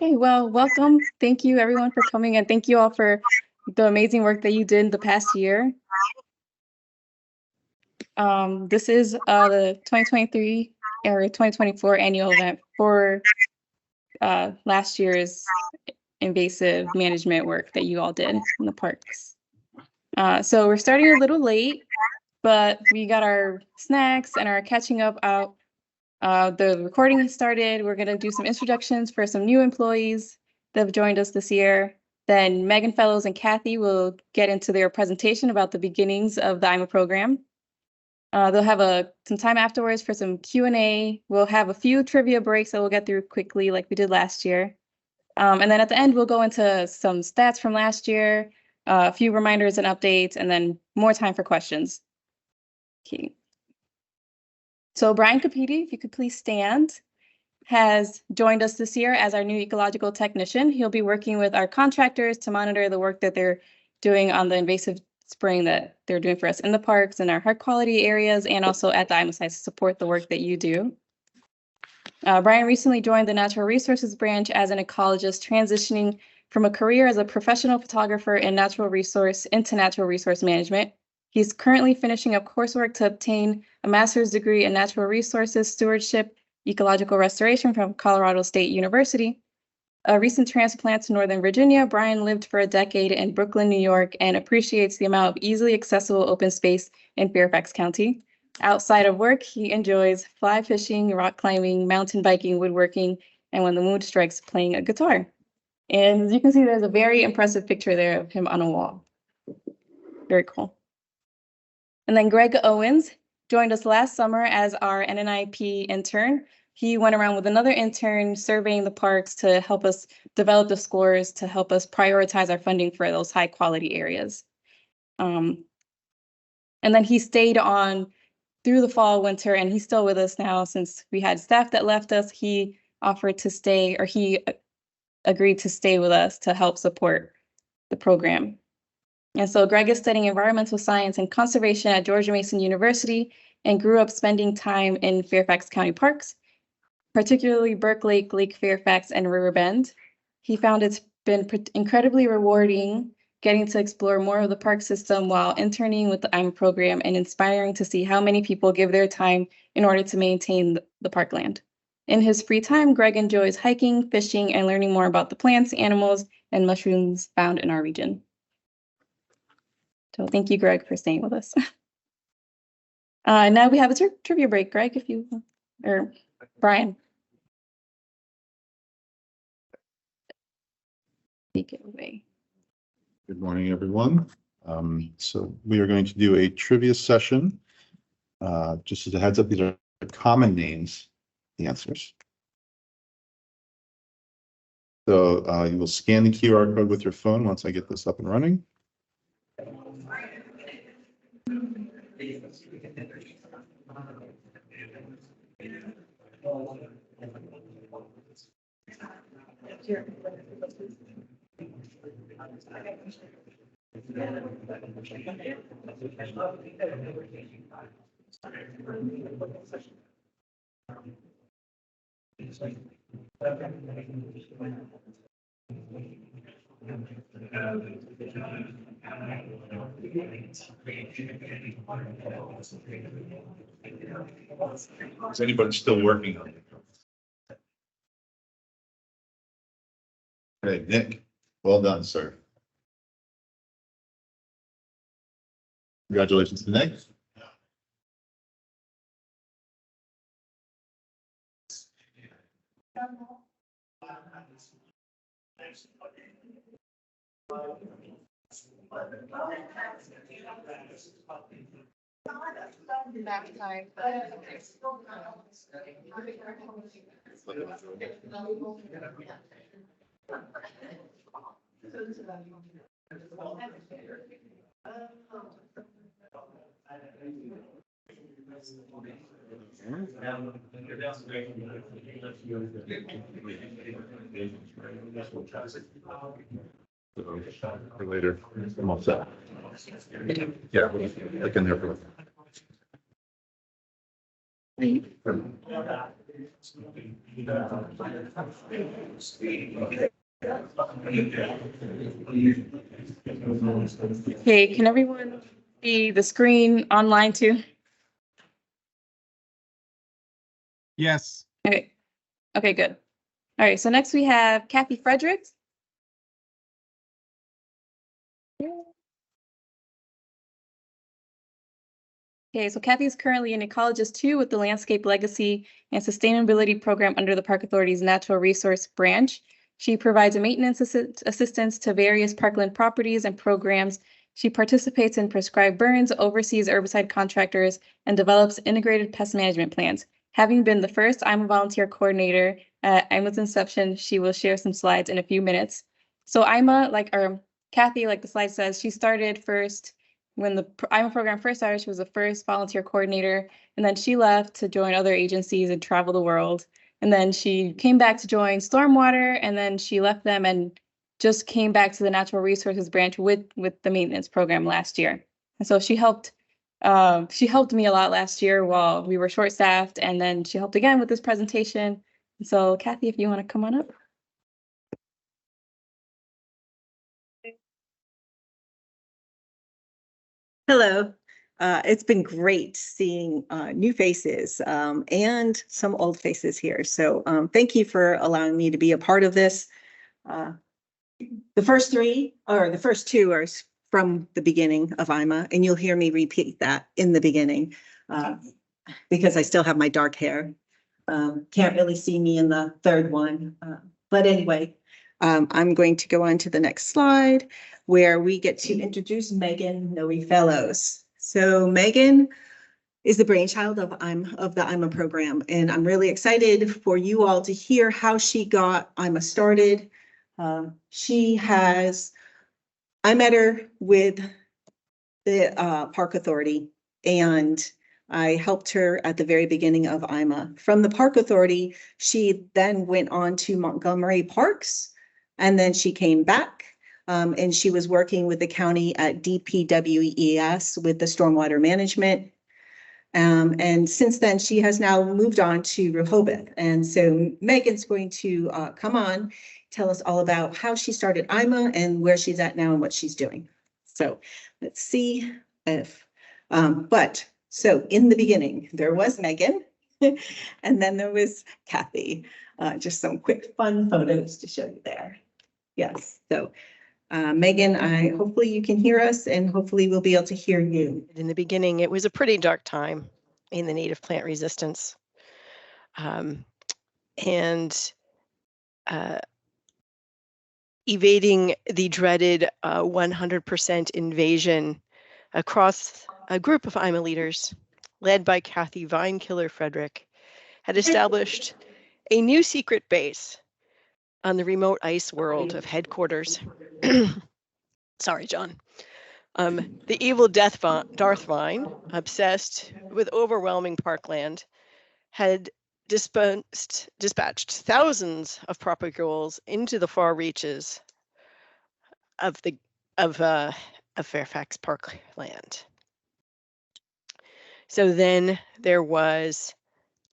Okay, well, welcome. Thank you everyone for coming, and thank you all for the amazing work that you did in the past year. This is the 2023 or 2024 annual event for last year's invasive management work that you all did in the parks. So we're starting a little late, but we got our snacks and our catching up out. The recording has started. We're going to do some introductions for some new employees that have joined us this year. Then Megan Fellows and Kathy will get into their presentation about the beginnings of the IMA program. They'll have some time afterwards for some Q&A. We'll have a few trivia breaks that we'll get through quickly like we did last year. And then at the end, we'll go into some stats from last year, a few reminders and updates, and then more time for questions. Okay. So Brian Capiti, if you could please stand, has joined us this year as our new ecological technician. He'll be working with our contractors to monitor the work that they're doing on the invasive spraying that they're doing for us in the parks and our high quality areas, and also at the IMA sites to support the work that you do. Brian recently joined the Natural Resources branch as an ecologist, transitioning from a career as a professional photographer in natural resource into natural resource management. He's currently finishing up coursework to obtain a master's degree in natural resources stewardship, ecological restoration from Colorado State University. A recent transplant to Northern Virginia, Brian lived for a decade in Brooklyn, New York, and appreciates the amount of easily accessible open space in Fairfax County. Outside of work, he enjoys fly fishing, rock climbing, mountain biking, woodworking, and when the mood strikes, playing a guitar. And as you can see, there's a very impressive picture there of him on a wall. Very cool. And then Greg Owens joined us last summer as our NNIP intern. He went around with another intern surveying the parks to help us develop the scores to help us prioritize our funding for those high quality areas. And then he stayed on through the fall, winter, and he's still with us now since we had staff that left us. He offered to stay, or he agreed to stay with us to help support the program. And so Greg is studying environmental science and conservation at George Mason University and grew up spending time in Fairfax County parks, particularly Burke Lake, Lake Fairfax, and Riverbend. He found it's been incredibly rewarding getting to explore more of the park system while interning with the IMA program, and inspiring to see how many people give their time in order to maintain the parkland. In his free time, Greg enjoys hiking, fishing, and learning more about the plants, animals, and mushrooms found in our region. So thank you, Greg, for staying with us. Now we have a trivia break. Greg, if you, or Brian. Take it away. Good morning, everyone. So we are going to do a trivia session. Just as a heads up, these are common names, the answers. So you will scan the QR code with your phone once I get this up and running. Is anybody still working on it? Hey, Nick, well done, sir. Congratulations to Nick. For later, I'm all set. Yeah, look in there for Okay, can everyone see the screen online too? Yes. Okay. Okay, good. All right, so next we have Kathy Fredericks. Okay, so Kathy is currently an ecologist too with the Landscape Legacy and Sustainability Program under the Park Authority's Natural Resource Branch. She provides a maintenance assistance to various parkland properties and programs. She participates in prescribed burns, oversees herbicide contractors, and develops integrated pest management plans. Having been the first IMA volunteer coordinator at IMA's inception, she will share some slides in a few minutes. So Kathy, like the slide says, she started first when the IMA program first started. She was the first volunteer coordinator, and then she left to join other agencies and travel the world. And then she came back to join Stormwater, and then she left them and just came back to the Natural Resources branch with the maintenance program last year. And so she helped me a lot last year while we were short-staffed, and then she helped again with this presentation. And so Kathy, if you want to come on up. Hello. It's been great seeing new faces and some old faces here. So thank you for allowing me to be a part of this. The first two are from the beginning of IMA, and you'll hear me repeat that in the beginning because I still have my dark hair. Can't really see me in the third one. But anyway, I'm going to go on to the next slide where we get to introduce Megan Noe Fellows. So Megan is the brainchild of the IMA program, and I'm really excited for you all to hear how she got IMA started. I met her with the Park Authority, and I helped her at the very beginning of IMA. From the Park Authority, she then went on to Montgomery Parks, and then she came back, and she was working with the county at DPWES with the stormwater management. And since then, she has now moved on to Rehoboth. And so Megan's going to come on, tell us all about how she started IMA and where she's at now and what she's doing. So let's see if, so in the beginning, there was Megan, and then there was Kathy. Just some quick fun photos to show you there. Yes, so Megan, hopefully you can hear us, and hopefully we'll be able to hear you. In the beginning, it was a pretty dark time in the native plant resistance. Evading the dreaded 100% invasion across a group of IMA leaders, led by Kathy Vine-Killer Frederick, had established a new secret base on the remote ice world of headquarters. Sorry, John. The evil Darth Vine, obsessed with overwhelming parkland, had dispatched thousands of propagules into the far reaches of Fairfax Parkland. So then there was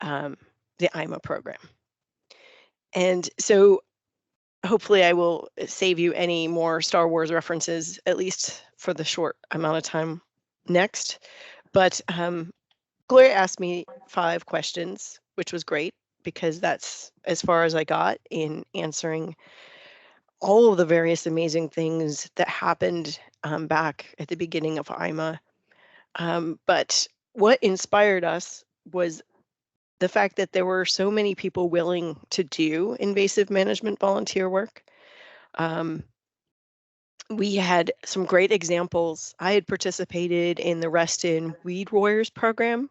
the IMA program. And so hopefully I will save you any more Star Wars references, at least for the short amount of time next. But Gloria asked me 5 questions, which was great because that's as far as I got in answering all of the various amazing things that happened back at the beginning of IMA. But what inspired us was the fact that there were so many people willing to do invasive management volunteer work. We had some great examples. I had participated in the Reston Weed Warriors program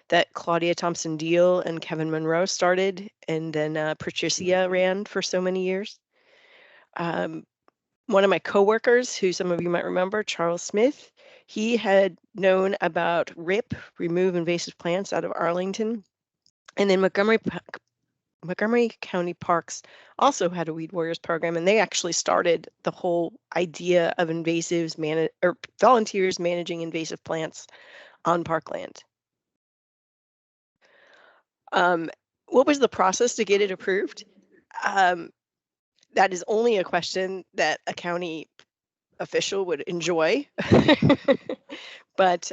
that Claudia Thompson Deal and Kevin Monroe started, and then Patricia ran for so many years. One of my coworkers, who some of you might remember, Charles Smith, he had known about RIP, Remove Invasive Plants, out of Arlington. And then Montgomery County Parks also had a Weed Warriors program, and they actually started the whole idea of volunteers managing invasive plants on parkland. what was the process to get it approved? That is only a question that a county official would enjoy. But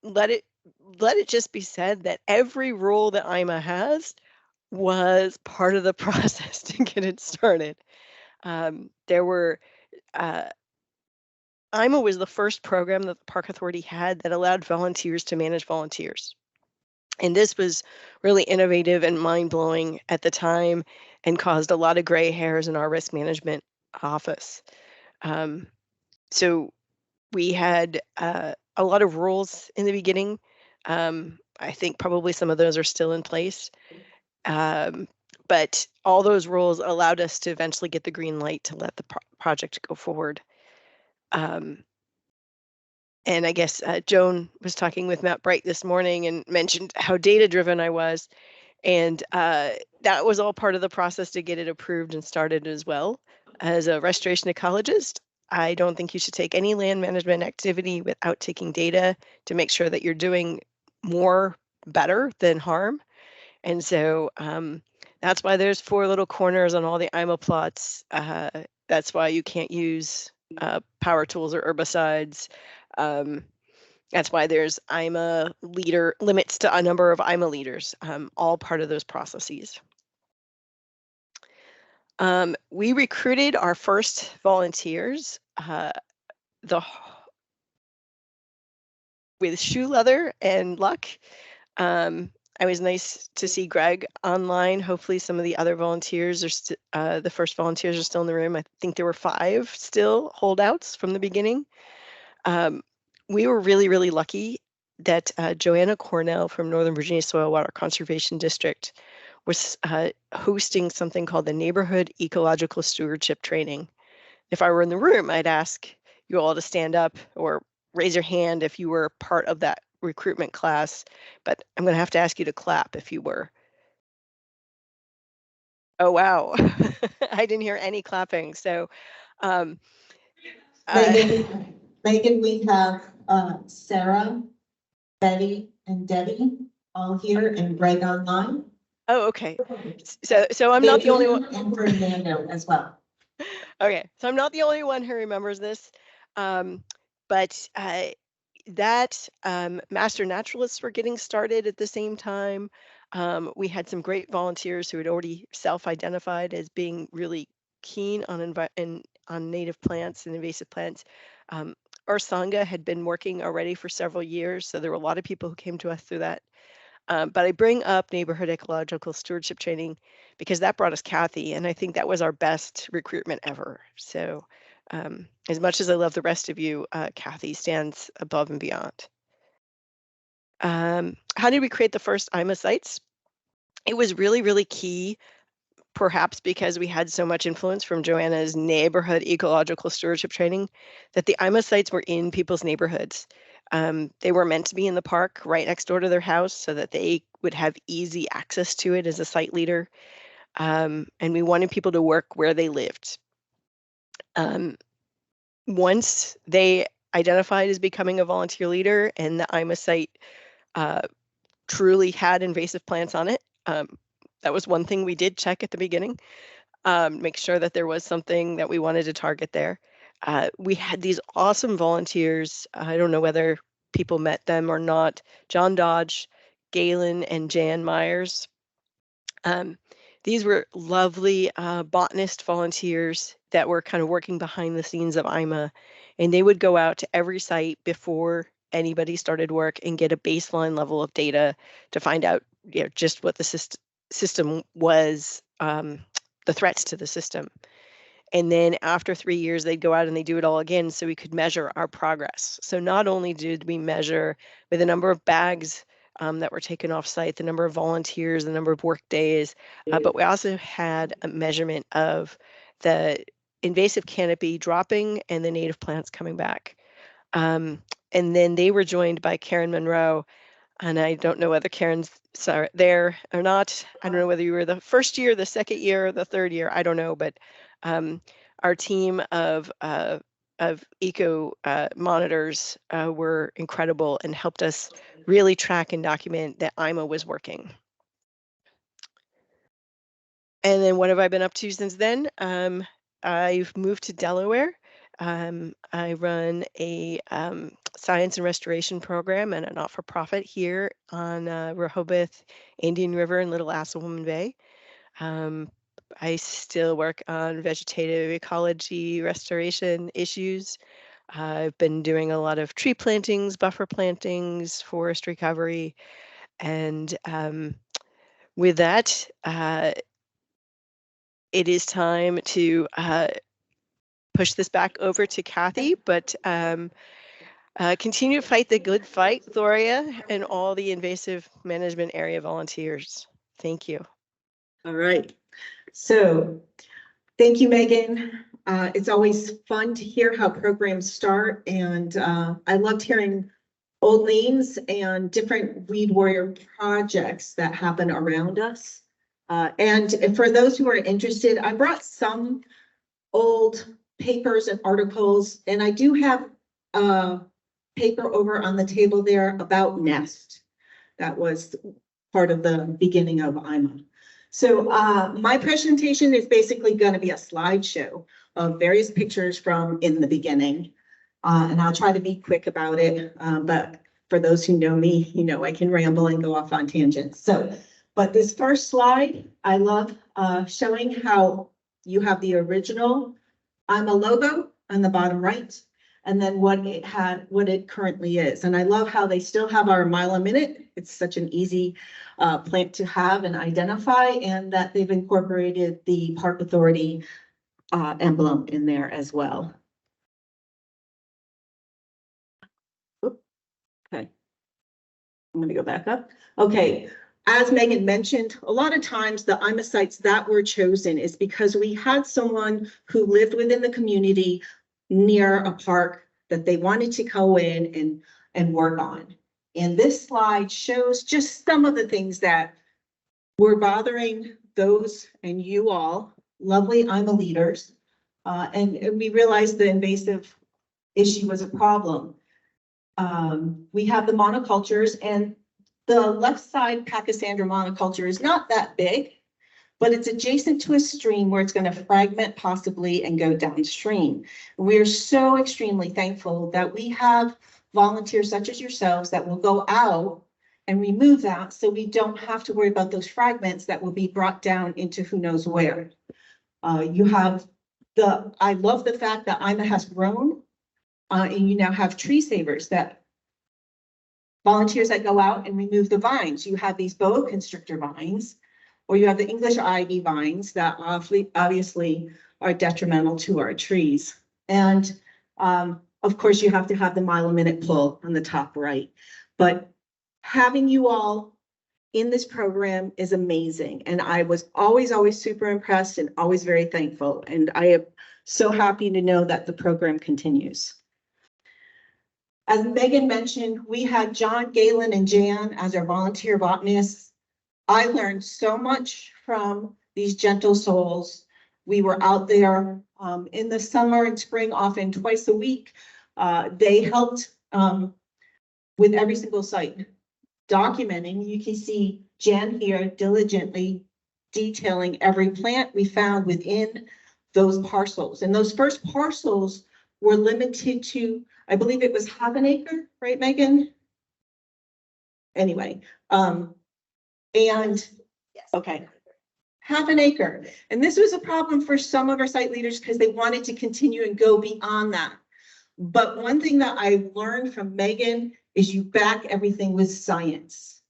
let it just be said that every rule that IMA has was part of the process to get it started. There were IMA was the first program that the Park Authority had that allowed volunteers to manage volunteers. And this was really innovative and mind-blowing at the time and caused a lot of gray hairs in our risk management office. So we had a lot of rules in the beginning. I think probably some of those are still in place. But all those rules allowed us to eventually get the green light to let the project go forward. And I guess Joan was talking with Matt Bright this morning and mentioned how data-driven I was. And that was all part of the process to get it approved and started as well. As a restoration ecologist, I don't think you should take any land management activity without taking data to make sure that you're doing more better than harm. And so that's why there's 4 little corners on all the IMA plots. That's why you can't use power tools or herbicides. That's why there's IMA leader limits to a number of IMA leaders, all part of those processes. We recruited our first volunteers with shoe leather and luck. It was nice to see Greg online. Hopefully some of the other volunteers are the first volunteers are still in the room. I think there were 5 still holdouts from the beginning. We were really, really lucky that Joanna Cornell from Northern Virginia Soil Water Conservation District was hosting something called the Neighborhood Ecological Stewardship Training. If I were in the room, I'd ask you all to stand up or raise your hand if you were part of that recruitment class, but I'm going to have to ask you to clap if you were. Oh, wow. I didn't hear any clapping. So, Megan, we have Sarah, Betty, and Debbie all here, and Greg online. Oh, okay. So I'm not the only one. And Fernando as well. Okay, so I'm not the only one who remembers this, but that master naturalists were getting started at the same time. We had some great volunteers who had already self-identified as being really keen on native plants and invasive plants. Our Sangha had been working already for several years, so there were a lot of people who came to us through that. But I bring up neighborhood ecological stewardship training because that brought us Kathy, and I think that was our best recruitment ever. So as much as I love the rest of you, Kathy stands above and beyond. How did we create the first IMA sites? It was really, really key, perhaps because we had so much influence from Joanna's neighborhood ecological stewardship training, that the IMA sites were in people's neighborhoods. They were meant to be in the park right next door to their house so that they would have easy access to it as a site leader. And we wanted people to work where they lived. Once they identified as becoming a volunteer leader and the IMA site truly had invasive plants on it, that was one thing we did check at the beginning, make sure that there was something that we wanted to target there. We had these awesome volunteers. I don't know whether people met them or not. John Dodge, Galen, and Jan Myers. These were lovely botanist volunteers that were kind of working behind the scenes of IMA, and they would go out to every site before anybody started work and get a baseline level of data to find out, just what the system was, the threats to the system. And then after 3 years, they'd go out and they do it all again so we could measure our progress. So not only did we measure by the number of bags that were taken off site, the number of volunteers, the number of work days, but we also had a measurement of the invasive canopy dropping and the native plants coming back. And then they were joined by Karen Monroe. And I don't know whether Karen's there or not. I don't know whether you were the first year, the second year, the third year. I don't know, but our team of eco monitors were incredible and helped us really track and document that IMA was working. And then what have I been up to since then? I've moved to Delaware. I run a science and restoration program and a not-for-profit here on Rehoboth Indian River and Little Assawoman Bay. I still work on vegetative ecology restoration issues. I've been doing a lot of tree plantings, buffer plantings, forest recovery, and with that, it is time to push this back over to Kathy, but continue to fight the good fight, Gloria, and all the invasive management area volunteers. Thank you. All right. So thank you, Megan. It's always fun to hear how programs start, and I loved hearing old names and different Weed Warrior projects that happen around us. And for those who are interested, I brought some old papers and articles, and I do have a paper over on the table there about Nest. That was part of the beginning of IMA. So my presentation is basically going to be a slideshow of various pictures from in the beginning. And I'll try to be quick about it. But for those who know me, you know I can ramble and go off on tangents. So, but this first slide, I love showing how you have the original IMA logo on the bottom right, and then what it currently is. And I love how they still have our mile a minute. It's such an easy plant to have and identify, and that they've incorporated the Park Authority emblem in there as well. Okay, I'm going to go back up. Okay, as Megan mentioned, a lot of times the IMA sites that were chosen is because we had someone who lived within the community near a park that they wanted to go in and work on. And this slide shows just some of the things that were bothering those and you all, lovely IMA leaders. And we realized the invasive issue was a problem. We have the monocultures, and the left side Pachysandra monoculture is not that big, but it's adjacent to a stream where it's going to fragment possibly and go downstream. We're so extremely thankful that we have volunteers such as yourselves that will go out and remove that, so we don't have to worry about those fragments that will be brought down into who knows where. I love the fact that IMA has grown, and you now have tree savers, that volunteers that go out and remove the vines. You have these boa constrictor vines, or you have the English ivy vines that obviously are detrimental to our trees. And of course, you have to have the mile a minute pull on the top right. But having you all in this program is amazing. And I was always super impressed and always very thankful. And I am so happy to know that the program continues. As Megan mentioned, we had John, Galen, and Jan as our volunteer botanists. I learned so much from these gentle souls. We were out there in the summer and spring, often twice a week. They helped with every single site, documenting. You can see Jan here diligently detailing every plant we found within those parcels. And those first parcels were limited to, I believe it was half an acre, right, Megan? Anyway, okay, half an acre. And this was a problem for some of our site leaders because they wanted to continue and go beyond that. But one thing that I learned from Megan is you back everything with science,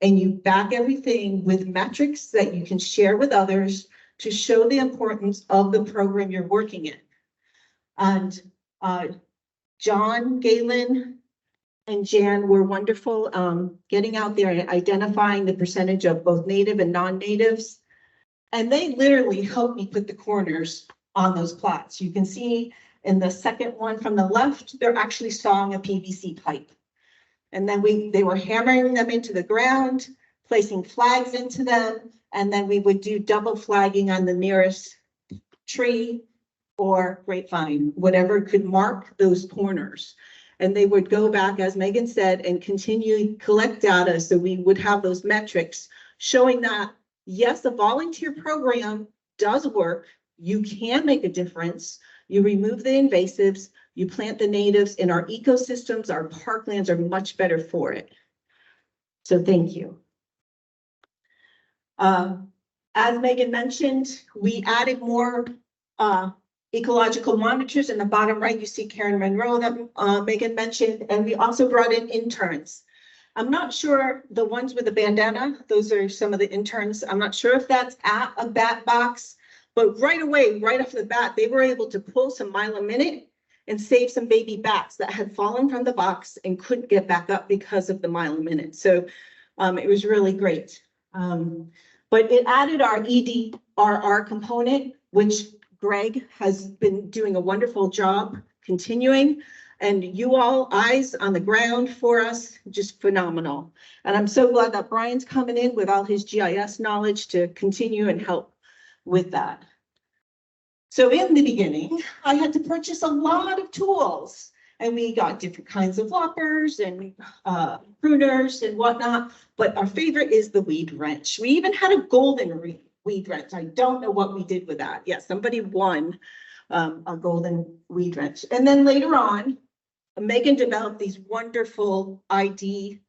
and you back everything with metrics that you can share with others to show the importance of the program you're working in. And John, Galen, and Jan were wonderful getting out there and identifying the percentage of both native and non-natives. And they literally helped me put the corners on those plots. You can see in the second one from the left, they're actually sawing a PVC pipe. And then they were hammering them into the ground, placing flags into them, and then we would do double flagging on the nearest tree or grapevine, whatever could mark those corners. And they would go back, as Megan said, and continue collect data, so we would have those metrics showing that yes, the volunteer program does work. You can make a difference. You remove the invasives, you plant the natives, and our ecosystems, our parklands are much better for it. So thank you. As Megan mentioned, we added more ecological monitors. In the bottom right, you see Karen Monroe that Megan mentioned, and we also brought in interns. I'm not sure the ones with the bandana, those are some of the interns. I'm not sure if that's at a bat box, but right away, right off the bat, they were able to pull some mile a minute and save some baby bats that had fallen from the box and couldn't get back up because of the mile a minute. So it was really great. But it added our EDRR component, which Greg has been doing a wonderful job continuing. And you all, eyes on the ground for us, just phenomenal. And I'm so glad that Brian's coming in with all his GIS knowledge to continue and help with that. So in the beginning, I had to purchase a lot of tools, and we got different kinds of loppers and pruners and whatnot. But our favorite is the weed wrench. We even had a golden weed wrench. I don't know what we did with that. Yes, somebody won a golden weed wrench. And then later on, Megan developed these wonderful ID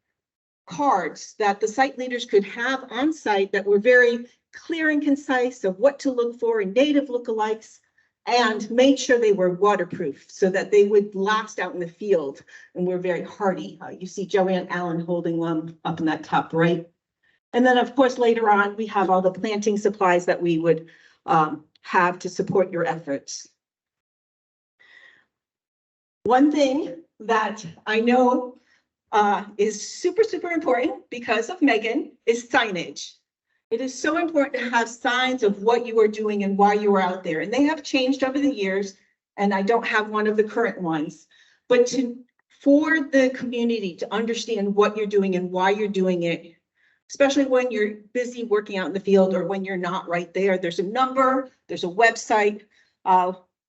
cards that the site leaders could have on site that were very clear and concise of what to look for in native lookalikes, and made sure they were waterproof so that they would last out in the field and were very hardy. You see Joanne Allen holding one up in that top right. And then of course, later on, we have all the planting supplies that we would have to support your efforts. One thing that I know is super, super important because of Megan is signage. It is so important to have signs of what you are doing and why you are out there. And they have changed over the years, and I don't have one of the current ones. But for the community to understand what you're doing and why you're doing it, especially when you're busy working out in the field or when you're not right there, there's a number, there's a website.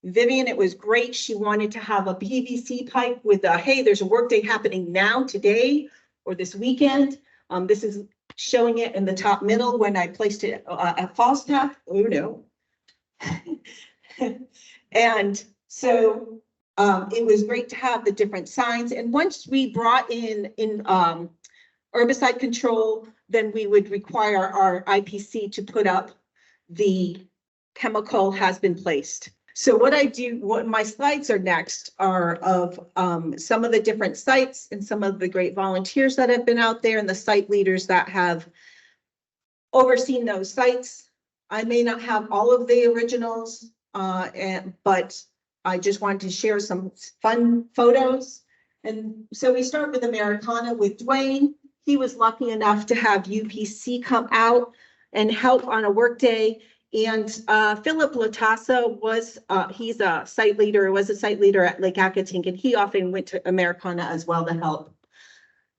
Vivian, it was great. She wanted to have a PVC pipe with a, hey, there's a workday happening now, today, or this weekend. This is showing it in the top middle when I placed it at Falstaff. Oh no. And so it was great to have the different signs. And once we brought in herbicide control, then we would require our IPC to put up the chemical has been placed. So what my slides are next are of some of the different sites and some of the great volunteers that have been out there and the site leaders that have overseen those sites. I may not have all of the originals, but I just wanted to share some fun photos. And so we start with Americana with Dwayne. He was lucky enough to have UPC come out and help on a work day. And Philip Latassa was, he's a site leader, was a site leader at Lake Accotink, and he often went to Americana as well to help.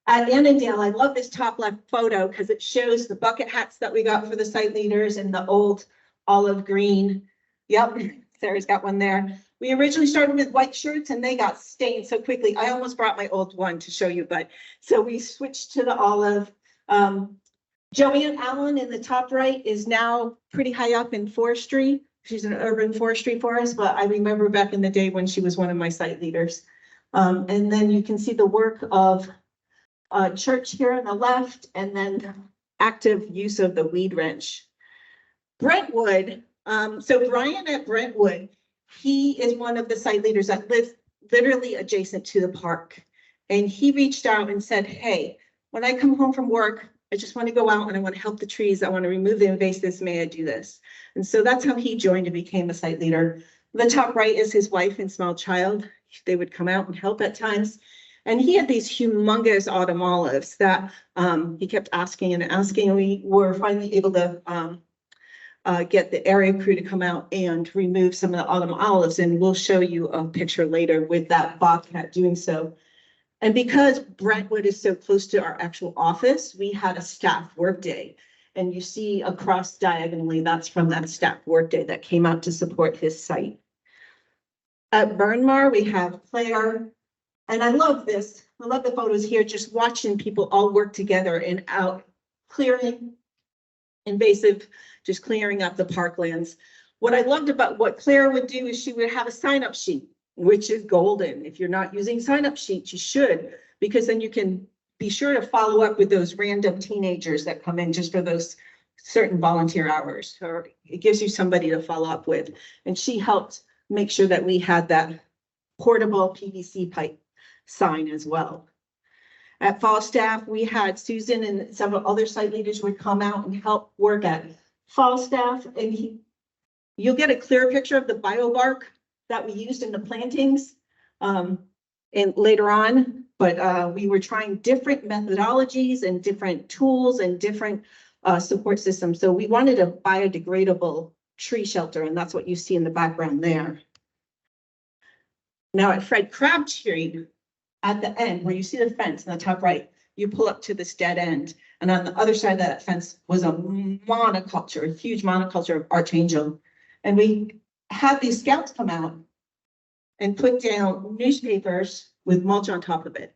At Annandale, I love this top left photo because it shows the bucket hats that we got for the site leaders and the old olive green. Yep, Sarah's got one there. We originally started with white shirts and they got stained so quickly. I almost brought my old one to show you, but so we switched to the olive. Joanne Allen in the top right is now pretty high up in forestry. She's an urban forestry forest, but I remember back in the day when she was one of my site leaders. And then you can see the work of Church here on the left, and then active use of the weed wrench. Brentwood, so Brian at Brentwood, he is one of the site leaders that lives literally adjacent to the park. And he reached out and said, hey, when I come home from work, I just want to go out and I want to help the trees. I want to remove the invasives. May I do this? And so that's how he joined and became a site leader. The top right is his wife and small child. They would come out and help at times. And he had these humongous autumn olives that he kept asking and asking. And we were finally able to get the area crew to come out and remove some of the autumn olives. And we'll show you a picture later with that bobcat doing so. And because Brentwood is so close to our actual office, we had a staff workday. And you see across diagonally, that's from that staff workday that came out to support his site. At Burnmar, we have Claire. And I love this. I love the photos here, just watching people all work together and out clearing invasive, just clearing up the parklands. What I loved about what Claire would do is she would have a sign-up sheet, which is golden. If you're not using sign-up sheets, you should, because then you can be sure to follow up with those random teenagers that come in just for those certain volunteer hours, or it gives you somebody to follow up with. And she helped make sure that we had that portable PVC pipe sign as well. At Falstaff, we had Susan and several other site leaders would come out and help work at Falstaff, and you'll get a clear picture of the biobark that we used in the plantings and later on, but we were trying different methodologies and different tools and different support systems. So we wanted a biodegradable tree shelter, and that's what you see in the background there. Now at Fred Crabtree, at the end where you see the fence in the top right, you pull up to this dead end. And on the other side of that fence was a monoculture, a huge monoculture of archangel. And we had these scouts come out and put down newspapers with mulch on top of it.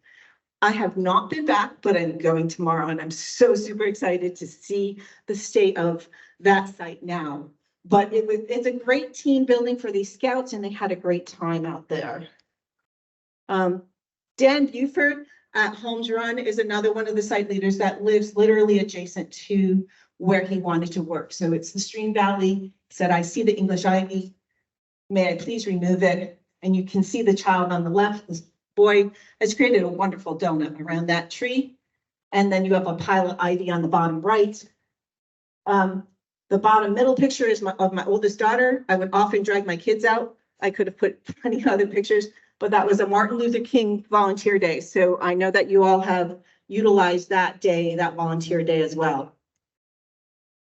I have not been back, but I'm going tomorrow, and I'm so super excited to see the state of that site now. But it's a great team building for these scouts, and they had a great time out there. Dan Buford at Holmes Run is another one of the site leaders that lives literally adjacent to where he wanted to work. So it's the stream valley. He said, I see the English ivy. May I please remove it? And you can see the child on the left. This boy has created a wonderful donut around that tree. And then you have a pile of ivy on the bottom right. The bottom middle picture is of my oldest daughter. I would often drag my kids out. I could have put plenty of other pictures, but that was a Martin Luther King volunteer day. So I know that you all have utilized that day, that volunteer day as well.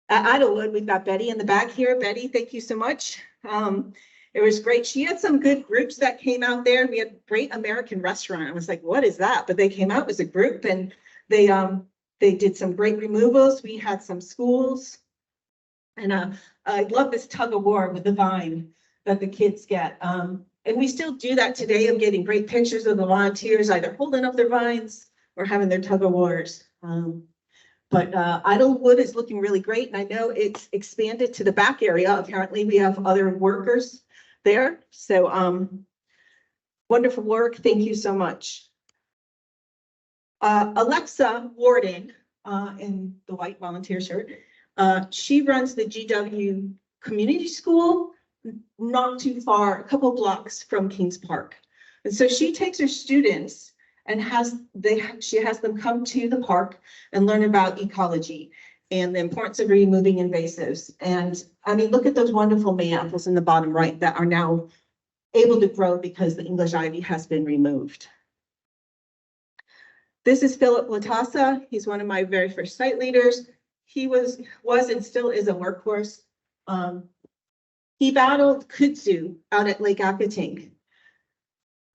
At Idlewood, we've got Betty in the back here. Betty, thank you so much. It was great. She had some good groups that came out there. We had Great American Restaurant. I was like, what is that? But they came out as a group, and they did some great removals. We had some schools. And I love this tug of war with the vine that the kids get. And we still do that today of getting great pictures of the volunteers either holding up their vines or having their tug of wars. But Idlewood is looking really great. And I know it's expanded to the back area. Apparently we have other workers there. So wonderful work. Thank you so much. Alexa Warden in the white volunteer shirt. She runs the GW Community School, not too far, a couple blocks from Kings Park. And so she takes her students and she has them come to the park and learn about ecology and the importance of removing invasives. And I mean, look at those wonderful May apples in the bottom right that are now able to grow because the English ivy has been removed. This is Philip Latassa. He's one of my very first site leaders. He was and still is a workhorse. He battled kudzu out at Lake Aquatink.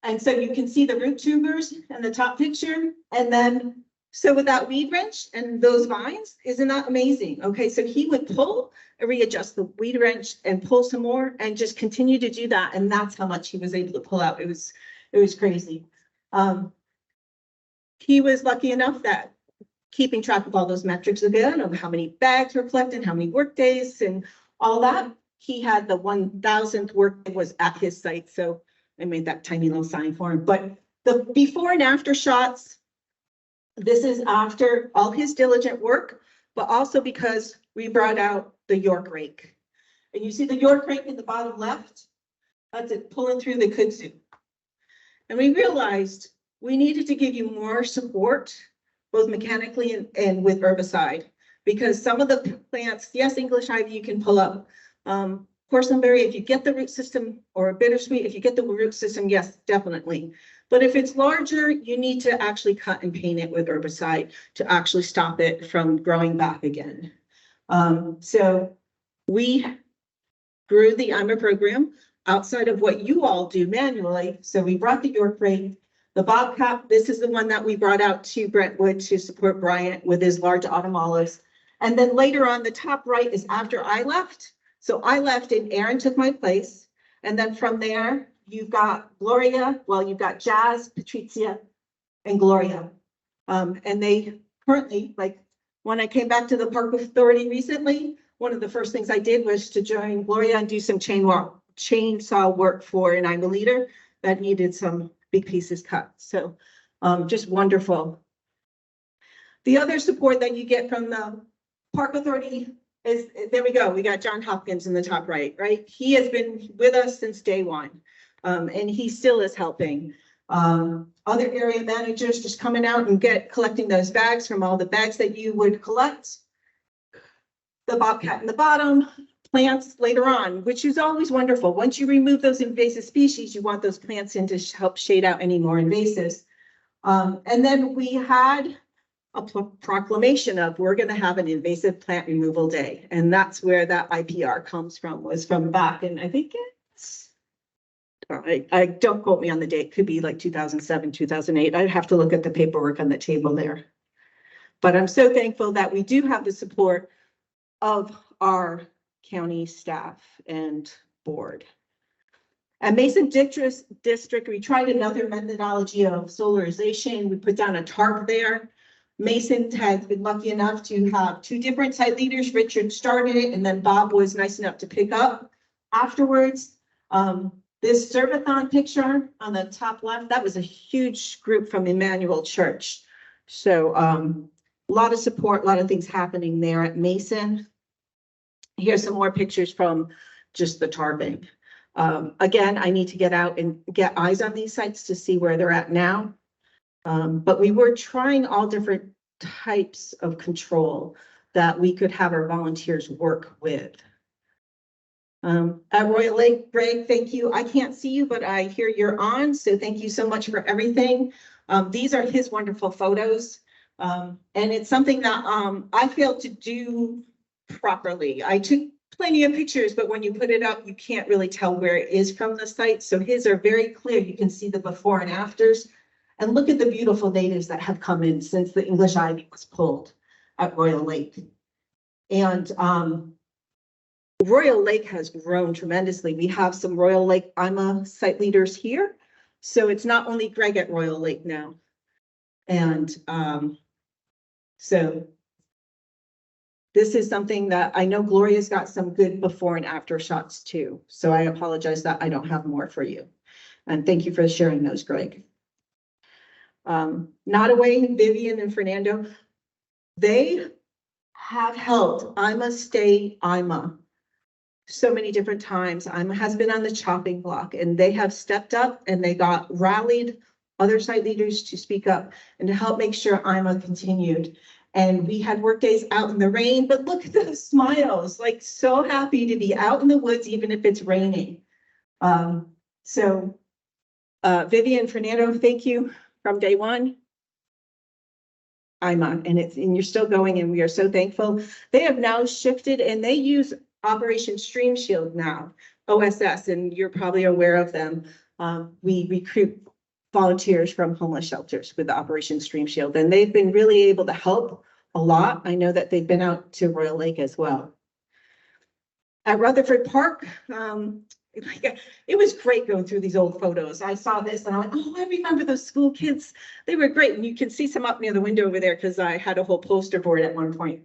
And so you can see the root tubers in the top picture. And then, so with that weed wrench and those vines, isn't that amazing? Okay, so he would pull, readjust the weed wrench and pull some more and just continue to do that. And that's how much he was able to pull out. It was crazy. He was lucky enough that keeping track of all those metrics again, of how many bags were collected, how many work days and all that. He had the 1,000th work day was at his site. So I made that tiny little sign for him. But the before and after shots, this is after all his diligent work, but also because we brought out the York rake. And you see the York rake in the bottom left, that's it pulling through the kudzu. And we realized we needed to give you more support, both mechanically and with herbicide, because some of the plants, yes, English ivy you can pull up. Porcelainberry, if you get the root system, or bittersweet, if you get the root system, yes, definitely. But if it's larger, you need to actually cut and paint it with herbicide to actually stop it from growing back again. So we grew the IMA program outside of what you all do manually. So we brought the York rake, the bobcat. This is the one that we brought out to Brentwood to support Bryant with his large autumn olives. And then later on, the top right is after I left. So I left and Aaron took my place. And then from there, you've got Gloria, well, you've got Jazz, Patrizia, and Gloria. And they currently, like When I came back to the Park Authority recently, one of the first things I did was to join Gloria and do some chainsaw work for an IMA leader that needed some big pieces cut. So just wonderful. The other support that you get from the Park Authority is, there we go. We got John Hopkins in the top right? He has been with us since day one, and he still is helping. Other area managers just coming out and collecting those bags from all the bags that you would collect. The bobcat in the bottom, plants later on, which is always wonderful. Once you remove those invasive species, you want those plants in to help shade out any more invasives. And then we had a proclamation of, we're going to have an invasive plant removal day. And that's where that IPR comes from, was from back. And I think it's, I don't quote me on the date, could be like 2007, 2008. I'd have to look at the paperwork on the table there. But I'm so thankful that we do have the support of our county staff and board. At Mason District, we tried another methodology of solarization. We put down a tarp there. Mason has been lucky enough to have 2 different site leaders. Richard started it, and then Bob was nice enough to pick up afterwards. This Servathon picture on the top left, that was a huge group from Emmanuel Church. So a lot of support, a lot of things happening there at Mason. Here's some more pictures from just the tarping. Again, I need to get out and get eyes on these sites to see where they're at now. But we were trying all different types of control that we could have our volunteers work with. At Royal Lake, Greg, thank you. I can't see you, but I hear you're on. So thank you so much for everything. These are his wonderful photos. And it's something that I failed to do properly. I took plenty of pictures, but when you put it up, you can't really tell where it is from the site. So his are very clear. You can see the before and afters. And look at the beautiful natives that have come in since the English ivy was pulled at Royal Lake. And Royal Lake has grown tremendously. We have some Royal Lake IMA site leaders here. So it's not only Greg at Royal Lake now. And so this is something that I know Gloria's got some good before and after shots too. So I apologize that I don't have more for you. And thank you for sharing those, Greg. Nodaway, Vivian, and Fernando, they have helped IMA stay IMA so many different times. IMA has been on the chopping block, and they have stepped up and they got rallied other site leaders to speak up and to help make sure IMA continued. And we had work days out in the rain, but look at those smiles, like so happy to be out in the woods, even if it's raining. Vivian, Fernando, thank you from day one. IMA, and you're still going, and we are so thankful. They have now shifted and they use Operation Stream Shield now, OSS, and you're probably aware of them. We recruit volunteers from homeless shelters with Operation Stream Shield, and they've been really able to help a lot. I know that they've been out to Royal Lake as well. At Rutherford Park, it was great going through these old photos. I saw this and I went, oh, I remember those school kids. They were great. And you can see some up near the window over there because I had a whole poster board at one point.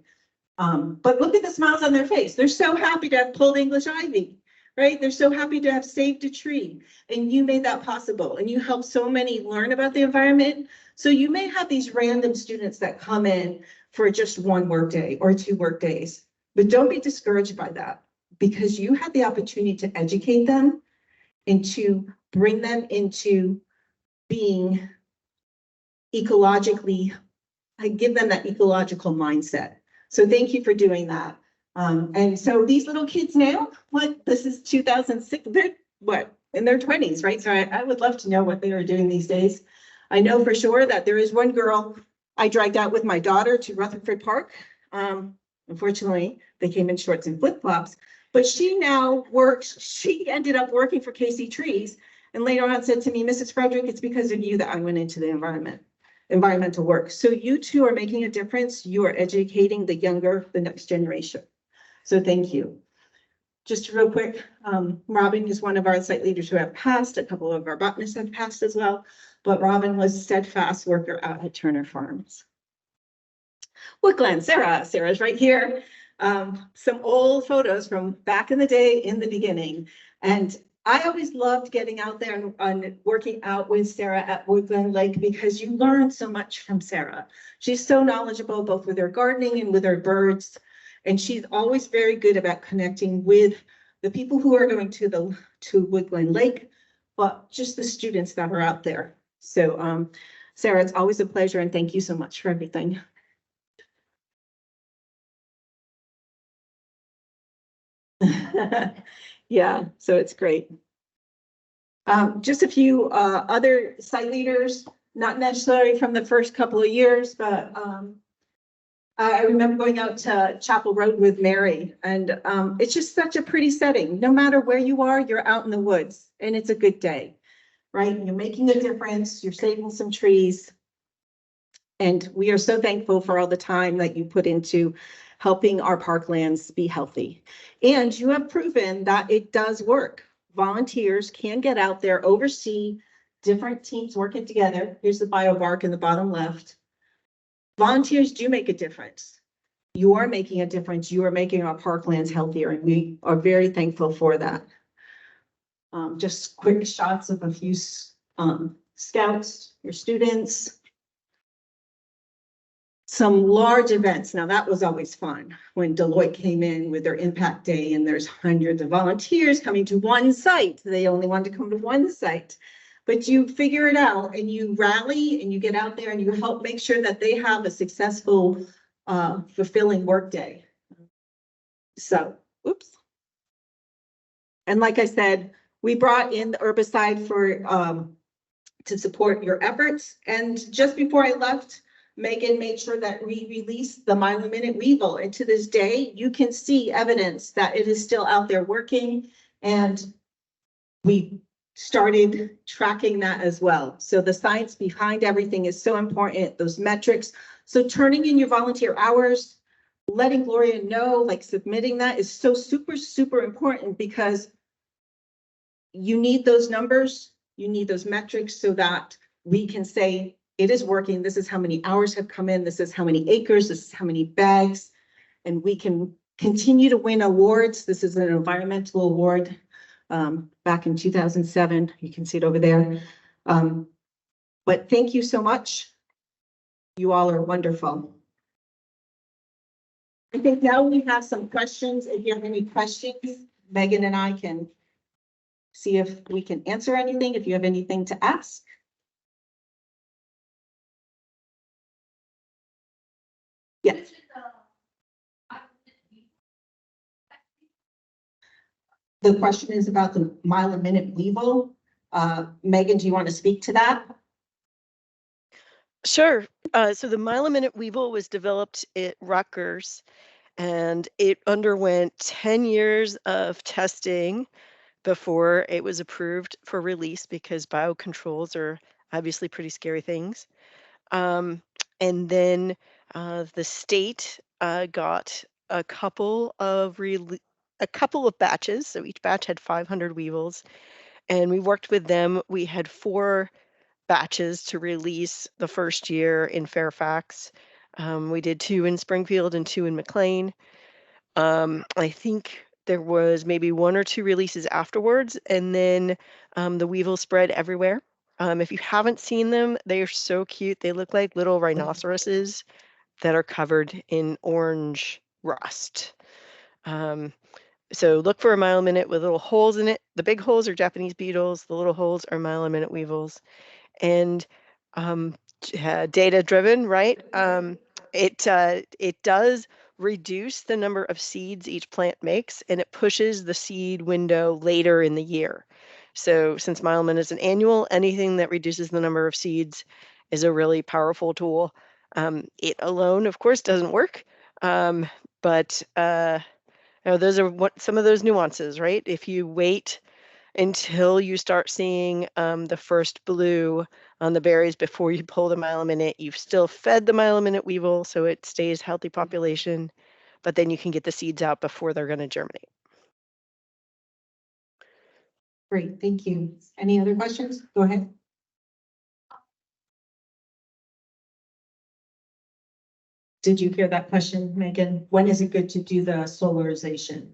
But look at the smiles on their face. They're so happy to have pulled English ivy, right? They're so happy to have saved a tree. And you made that possible. And you helped so many learn about the environment. So you may have these random students that come in for just 1 work day or 2 work days. But don't be discouraged by that, because you had the opportunity to educate them and to bring them into being ecologically, give them that ecological mindset. So thank you for doing that. And so these little kids now, this is 2006, they're what, in their 20s, right? So I would love to know what they are doing these days. I know for sure that there is one girl I dragged out with my daughter to Rutherford Park. Unfortunately, they came in shorts and flip-flops, but she now works, she ended up working for KC Trees, and later on said to me, Mrs. Frederick, it's because of you that I went into the environmental work. So you two are making a difference. You are educating the next generation. So thank you. Just real quick, Robin is one of our site leaders who have passed. A couple of our botanists have passed as well, but Robin was a steadfast worker out at Turner Farms. Woodland, Sarah's right here. Some old photos from back in the day in the beginning. And I always loved getting out there and working out with Sarah at Woodland Lake because you learn so much from Sarah. She's so knowledgeable both with her gardening and with her birds. And she's always very good about connecting with the people who are going to Woodland Lake, but just the students that are out there. So Sarah, it's always a pleasure and thank you so much for everything. Yeah, so it's great. Just a few other site leaders, not necessarily from the first couple of years, but I remember going out to Chapel Road with Mary, and it's just such a pretty setting. No matter where you are, you're out in the woods, and it's a good day, right? You're making a difference, you're saving some trees. And we are so thankful for all the time that you put into helping our parklands be healthy. And you have proven that it does work. Volunteers can get out there, oversee different teams working together. Here's the biobark in the bottom left. Volunteers do make a difference. You are making a difference. You are making our parklands healthier, and we are very thankful for that. Just quick shots of a few scouts, your students. Some large events. Now that was always fun when Deloitte came in with their impact day and there's hundreds of volunteers coming to one site. They only wanted to come to one site, but you figure it out and you rally and you get out there and you help make sure that they have a successful, fulfilling work day. So, oops. And like I said, we brought in the herbicide for, to support your efforts. And just before I left, Megan made sure that we released the Mile-a-Minute weevil. And to this day, you can see evidence that it is still out there working. And we started tracking that as well. So the science behind everything is so important, those metrics. So turning in your volunteer hours, letting Gloria know, like submitting that is so super, super important because you need those numbers, you need those metrics so that we can say, it is working. This is how many hours have come in. This is how many acres. This is how many bags. And we can continue to win awards. This is an environmental award back in 2007. You can see it over there. But thank you so much. You all are wonderful. I think now we have some questions. If you have any questions, Megan and I can see if we can answer anything. If you have anything to ask. Yes. The question is about the Mile-a-Minute weevil. Megan, do you want to speak to that? Sure. So the Mile-a-Minute weevil was developed at Rutgers, and it underwent 10 years of testing before it was approved for release because biocontrols are obviously pretty scary things. And then the state got a couple of batches. So each batch had 500 weevils, and we worked with them. We had 4 batches to release the first year in Fairfax. We did 2 in Springfield and 2 in McLean. I think there was maybe 1 or 2 releases afterwards, and then the weevil spread everywhere. If you haven't seen them, they are so cute. They look like little rhinoceroses that are covered in orange rust. So look for a Mile-a-Minute with little holes in it. The big holes are Japanese beetles. The little holes are Mile-a-Minute weevils. And data driven, right? It does reduce the number of seeds each plant makes, and it pushes the seed window later in the year. So since Mile-a-Minute is an annual, anything that reduces the number of seeds is a really powerful tool. It alone, of course, doesn't work, but those are some of those nuances, right? If you wait until you start seeing the first blue on the berries before you pull the Mile-a-Minute, you've still fed the Mile-a-Minute weevil, so it stays healthy population, but then you can get the seeds out before they're going to germinate. Great, thank you. Any other questions? Go ahead. Did you hear that question, Megan? When is it good to do the solarization?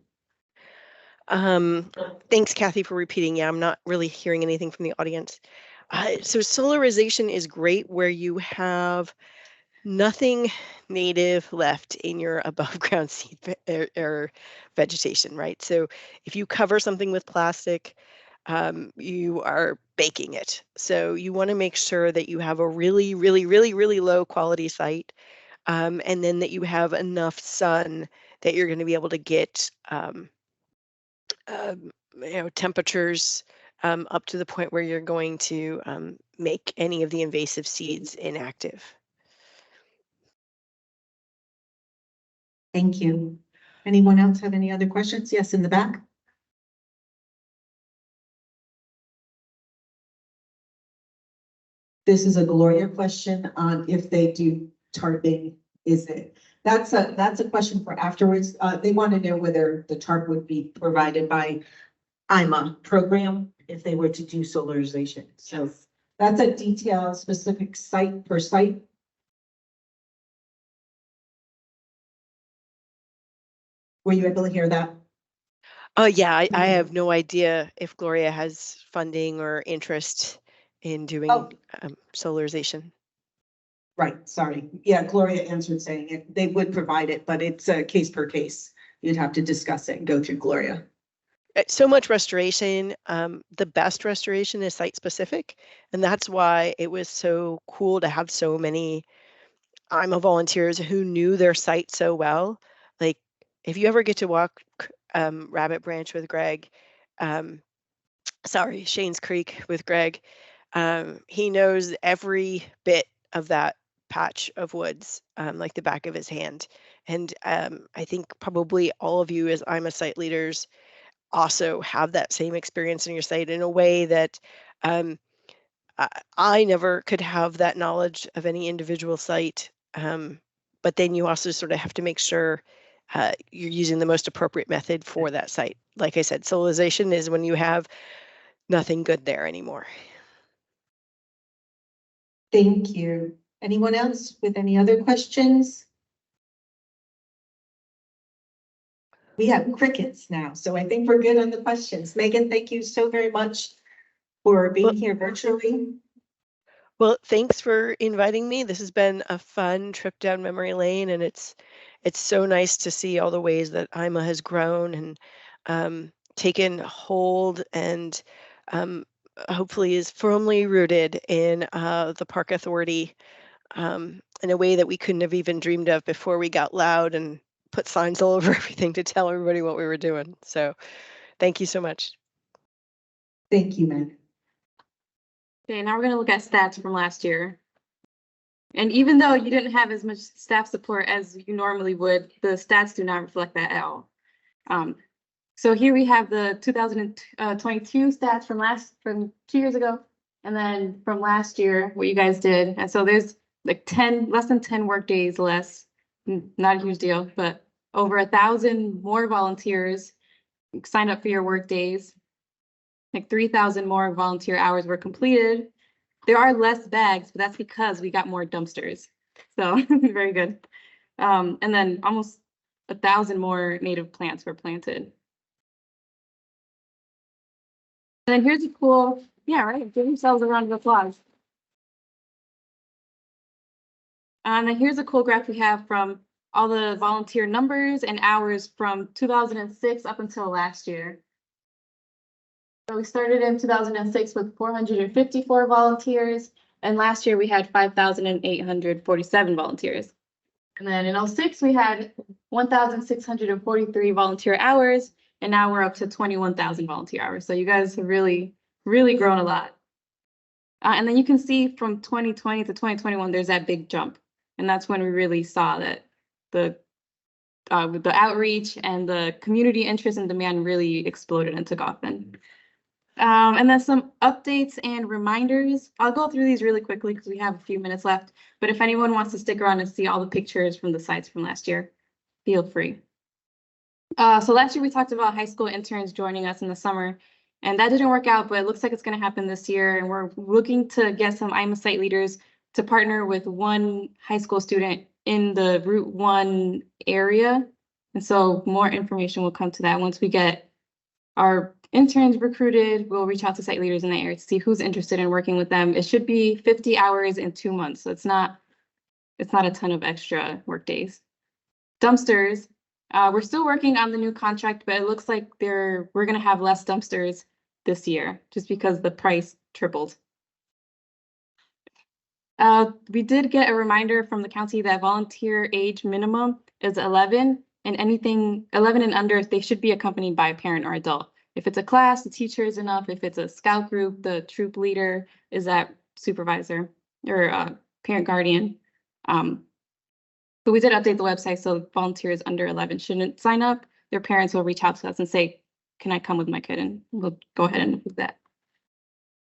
Thanks, Kathy, for repeating. Yeah, I'm not really hearing anything from the audience. So solarization is great where you have nothing native left in your above ground seed or vegetation, right? So if you cover something with plastic, you are baking it. So you want to make sure that you have a really, really, really, really low quality site, and then that you have enough sun that you're going to be able to get temperatures up to the point where you're going to make any of the invasive seeds inactive. Thank you. Anyone else have any other questions? Yes, in the back. This is a Gloria question on if they do tarping, that's a question for afterwards. They want to know whether the tarp would be provided by IMA program if they were to do solarization. So that's a detailed specific site per site. Were you able to hear that? Oh yeah, I have no idea if Gloria has funding or interest in doing solarization. Right, sorry. Yeah, Gloria answered saying it, they would provide it, but it's a case per case. You'd have to discuss it and go through Gloria. So much restoration, the best restoration is site specific. And that's why it was so cool to have so many IMA volunteers who knew their site so well. Like if you ever get to walk Rabbit Branch with Greg, Shane's Creek with Greg, he knows every bit of that patch of woods like the back of his hand. And I think probably all of you as IMA site leaders also have that same experience in your site in a way that I never could have that knowledge of any individual site. But then you also sort of have to make sure you're using the most appropriate method for that site. Like I said, solarization is when you have nothing good there anymore. Thank you. Anyone else with any other questions? We have crickets now, so I think we're good on the questions. Megan, thank you so very much for being here virtually. Well, thanks for inviting me. This has been a fun trip down memory lane, and it's so nice to see all the ways that IMA has grown and taken hold and hopefully is firmly rooted in the Park Authority in a way that we couldn't have even dreamed of before we got loud and put signs all over everything to tell everybody what we were doing. So thank you so much. Thank you, Megan. Okay, now we're going to look at stats from last year. And even though you didn't have as much staff support as you normally would, the stats do not reflect that at all. So here we have the 2022 stats from 2 years ago, and then from last year, what you guys did. And so there's like less than 10 work days less, not a huge deal, but over 1,000 more volunteers signed up for your work days. Like 3,000 more volunteer hours were completed. There are less bags, but that's because we got more dumpsters. So very good. And then almost 1,000 more native plants were planted. And then here's a cool, yeah, right, give yourselves a round of applause. And then here's a cool graph we have from all the volunteer numbers and hours from 2006 up until last year. So we started in 2006 with 454 volunteers, and last year we had 5,847 volunteers. And then in 2006 we had 1,643 volunteer hours, and now we're up to 21,000 volunteer hours. So you guys have really, really grown a lot. And then you can see from 2020 to 2021, there's that big jump. And that's when we really saw that the outreach and the community interest and demand really exploded and took off then. And then some updates and reminders. I'll go through these really quickly because we have a few minutes left. But if anyone wants to stick around and see all the pictures from the sites from last year, feel free. So last year we talked about high school interns joining us in the summer, and that didn't work out, but it looks like it's going to happen this year. And we're looking to get some IMA site leaders to partner with one high school student in the Route 1 area. And so more information will come to that once we get our interns recruited. We'll reach out to site leaders in the area to see who's interested in working with them. It should be 50 hours in 2 months, so it's not a ton of extra work days. Dumpsters, we're still working on the new contract, but it looks like we're gonna have less dumpsters this year just because the price tripled. We did get a reminder from the county that volunteer age minimum is 11, and anything 11 and under, they should be accompanied by a parent or adult. If it's a class, the teacher is enough. If it's a scout group, the troop leader is that supervisor or parent guardian. But we did update the website, so volunteers under 11 shouldn't sign up. Their parents will reach out to us and say, can I come with my kid? And we'll go ahead and do that.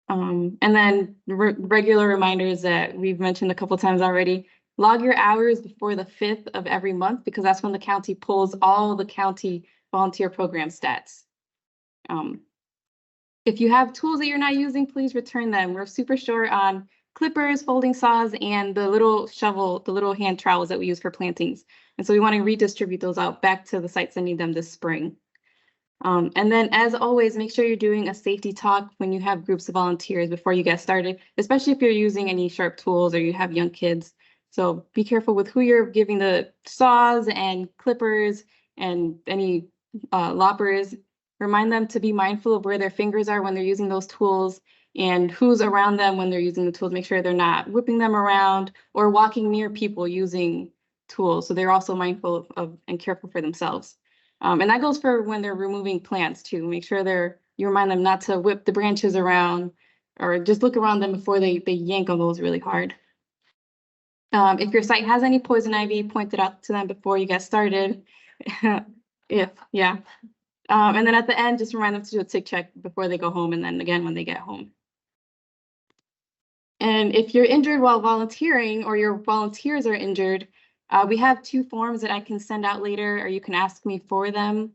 And then regular reminders that we've mentioned a couple times already. Log your hours before the 5th of every month, because that's when the county pulls all the county volunteer program stats. If you have tools that you're not using, please return them. We're super short on clippers, folding saws, and the little shovel, the little hand trowels that we use for plantings. And so we want to redistribute those out back to the sites that need them this spring. And then, as always, make sure you're doing a safety talk when you have groups of volunteers before you get started, especially if you're using any sharp tools or you have young kids. So be careful with who you're giving the saws and clippers and any loppers. Remind them to be mindful of where their fingers are when they're using those tools and who's around them when they're using the tools. Make sure they're not whipping them around or walking near people using tools. So they're also mindful of and careful for themselves. And that goes for when they're removing plants too. Make sure you remind them not to whip the branches around or just look around them before they yank on those really hard. If your site has any poison ivy, point it out to them before you get started. And then at the end, just remind them to do a tick check before they go home and then again when they get home. And if you're injured while volunteering or your volunteers are injured, we have 2 forms that I can send out later, or you can ask me for them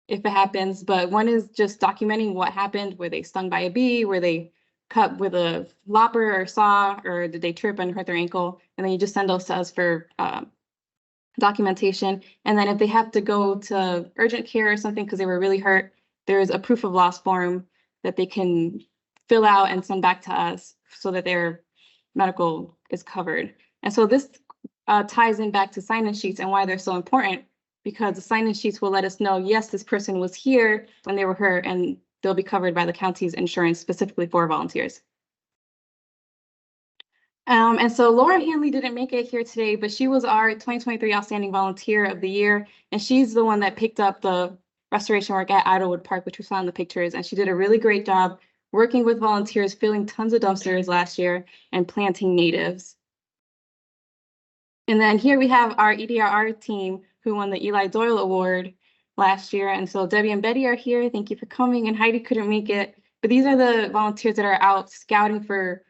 if it happens. But one is just documenting what happened. Were they stung by a bee? Were they cut with a lopper or saw? Or did they trip and hurt their ankle? And then you just send those to us for documentation. And then if they have to go to urgent care or something because they were really hurt, there's a proof of loss form that they can fill out and send back to us so that their medical is covered. And so this ties in back to sign-in sheets and why they're so important, because the sign-in sheets will let us know, yes, this person was here when they were hurt, and they'll be covered by the county's insurance specifically for volunteers. And so Laura Hanley didn't make it here today, but she was our 2023 Outstanding Volunteer of the Year, and she's the one that picked up the restoration work at Idlewood Park, which we saw in the pictures, and she did a really great job working with volunteers, filling tons of dumpsters last year and planting natives. And then here we have our EDRR team who won the Eli Doyle Award last year. And so Debbie and Betty are here. Thank you for coming. And Heidi couldn't make it. But these are the volunteers that are out scouting for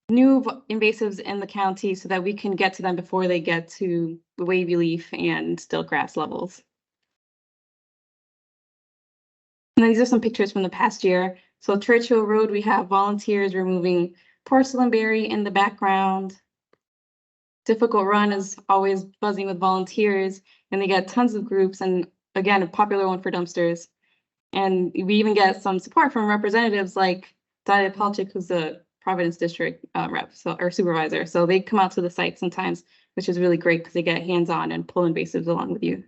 new invasives in the county so that we can get to them before they get to the wavy leaf and still grass levels. And these are some pictures from the past year. So Churchill Road, we have volunteers removing porcelain berry in the background. Difficult Run is always buzzing with volunteers, and they get tons of groups, and again, a popular one for dumpsters. And we even get some support from representatives like Dalia Palchik, who's the Providence District rep, or supervisor. So they come out to the site sometimes, which is really great because they get hands-on and pull invasives along with you.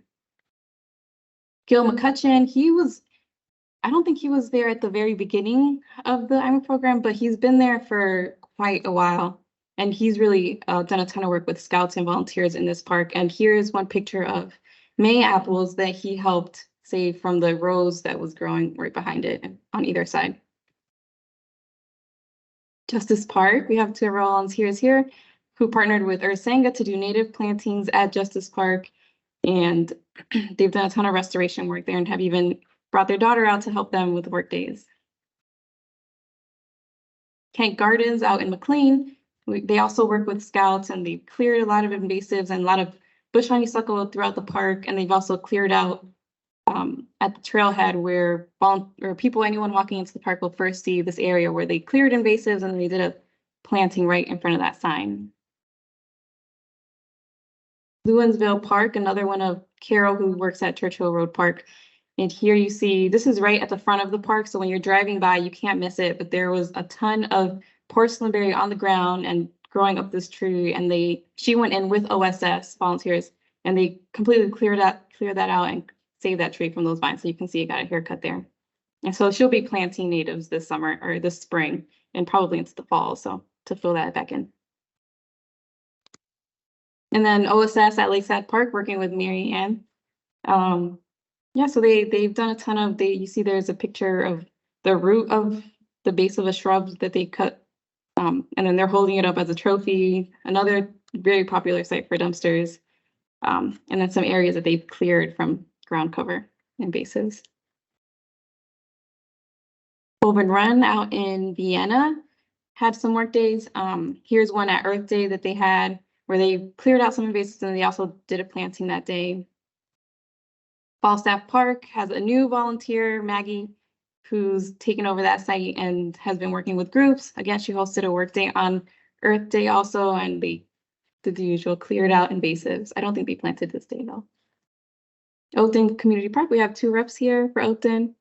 Gil McCutcheon, I don't think he was there at the very beginning of the IMA program, but he's been there for quite a while. And he's really done a ton of work with scouts and volunteers in this park. And here's one picture of May apples that he helped save from the rose that was growing right behind it on either side. Justice Park, we have 2 volunteers here who partnered with Ursanga to do native plantings at Justice Park. And they've done a ton of restoration work there and have even brought their daughter out to help them with work days. Kent Gardens out in McLean, they also work with scouts, and they've cleared a lot of invasives and a lot of bush honeysuckle throughout the park. And they've also cleared out at the trailhead where anyone walking into the park will first see this area where they cleared invasives and they did a planting right in front of that sign. Lewinsville Park, another one of Carol, who works at Churchill Road Park. And here you see, this is right at the front of the park, so when you're driving by, you can't miss it, but there was a ton of porcelain berry on the ground and growing up this tree, and she went in with OSS volunteers, and they completely cleared that out and saved that tree from those vines, so you can see it got a haircut there. And so she'll be planting natives this summer, or this spring, and probably into the fall, so to fill that back in. And then OSS at Lakeside Park, working with Mary Ann. Yeah, so they've done a ton of, you see there's a picture of the root of the base of a shrub that they cut. And then they're holding it up as a trophy, another very popular site for dumpsters. And then some areas that they've cleared from ground cover invasives. Open Run out in Vienna had some work days. Here's one at Earth Day that they had where they cleared out some invasives, and they also did a planting that day. Falstaff Park has a new volunteer, Maggie, who's taken over that site and has been working with groups. Again, she hosted a work day on Earth Day also, and they did the usual cleared out invasives. I don't think they planted this day though. Oakton Community Park, we have 2 reps here for Oakton.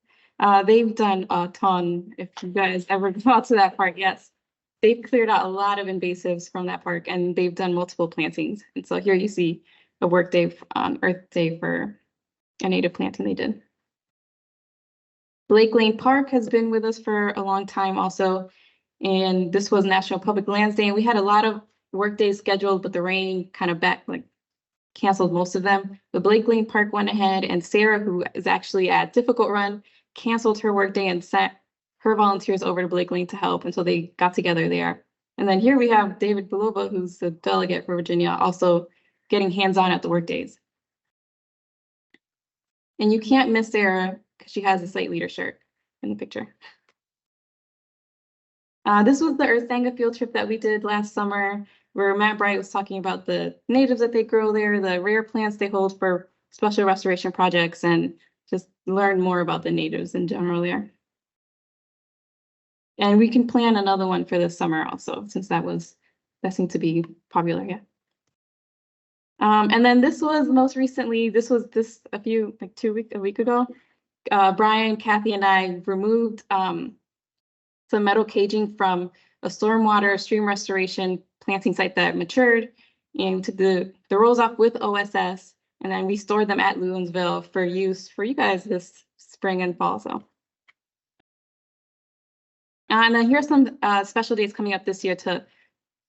They've done a ton. If you guys ever go out to that park, yes, they've cleared out a lot of invasives from that park, and they've done multiple plantings. And so here you see a work day on Earth Day for a native planting they did. Lake Lane Park has been with us for a long time also, and this was National Public Lands Day, and we had a lot of work days scheduled, but the rain kind of canceled most of them. But Blake Lane Park went ahead, and Sarah, who is actually at Difficult Run, canceled her work day and sent her volunteers over to Blake Lane to help, and so they got together there. And then here we have David Belova, who's the delegate for Virginia, also getting hands-on at the work days. And you can't miss Sarah because she has a site leader shirt in the picture. This was the Earthanga field trip that we did last summer, where Matt Bright was talking about the natives that they grow there, the rare plants they hold for special restoration projects, and just learn more about the natives in general there. And we can plan another one for this summer also, since that seemed to be popular, yeah. And then this was most recently, a week ago, Brian, Kathy, and I removed some metal caging from a stormwater stream restoration planting site that matured, and took the rolls off with OSS, and then we stored them at Lewinsville for use for you guys this spring and fall. So, and then here's some special days coming up this year to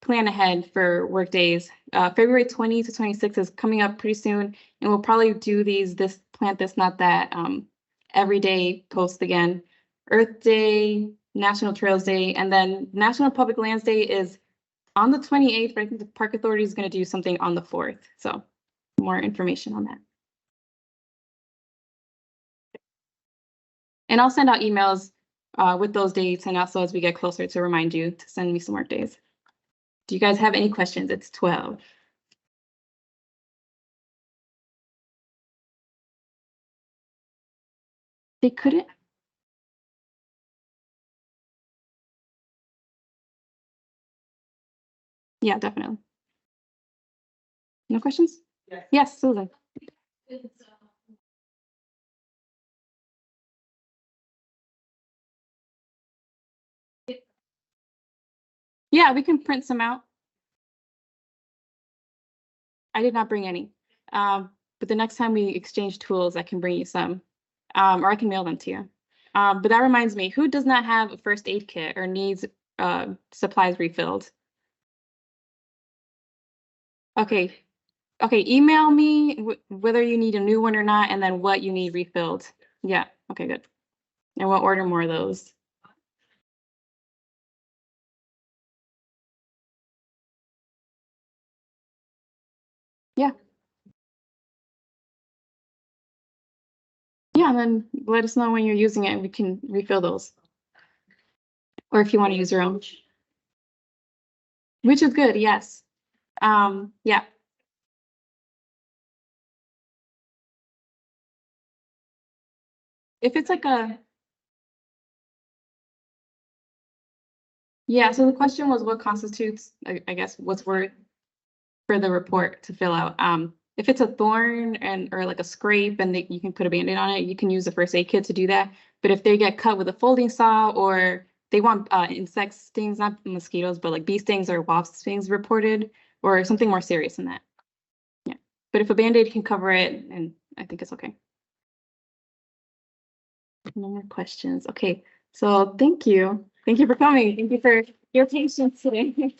plan ahead for work days. February 20 to 26 is coming up pretty soon, and we'll probably do this plant this, not that, every day post again. Earth Day, National Trails Day, and then National Public Lands Day is on the 28th, but I think the Park Authority is going to do something on the 4th. So more information on that. And I'll send out emails with those dates, and also as we get closer to remind you to send me some work days. Do you guys have any questions? It's 12. They couldn't. Yeah, definitely. No questions? Yes, Susan. Yeah, we can print some out. I did not bring any. But the next time we exchange tools, I can bring you some, or I can mail them to you. But that reminds me, who does not have a first aid kit or needs supplies refilled? Okay. Okay, email me whether you need a new one or not, and then what you need refilled. Yeah, okay, good. And we'll order more of those. Yeah. Yeah, and then let us know when you're using it and we can refill those. Or if you want to use your own. Which is good, yes. Yeah. If it's like yeah, so the question was what constitutes, I guess, what's worth for the report to fill out. if it's a thorn or like a scrape and you can put a Band-Aid on it, you can use the first aid kit to do that. But if they get cut with a folding saw or they want insect stings, not mosquitoes, but like bee stings or wasp stings reported, or something more serious than that. Yeah. But if a Band-Aid can cover it, and I think it's okay. No more questions. Okay. So thank you. Thank you for coming. Thank you for your patience today.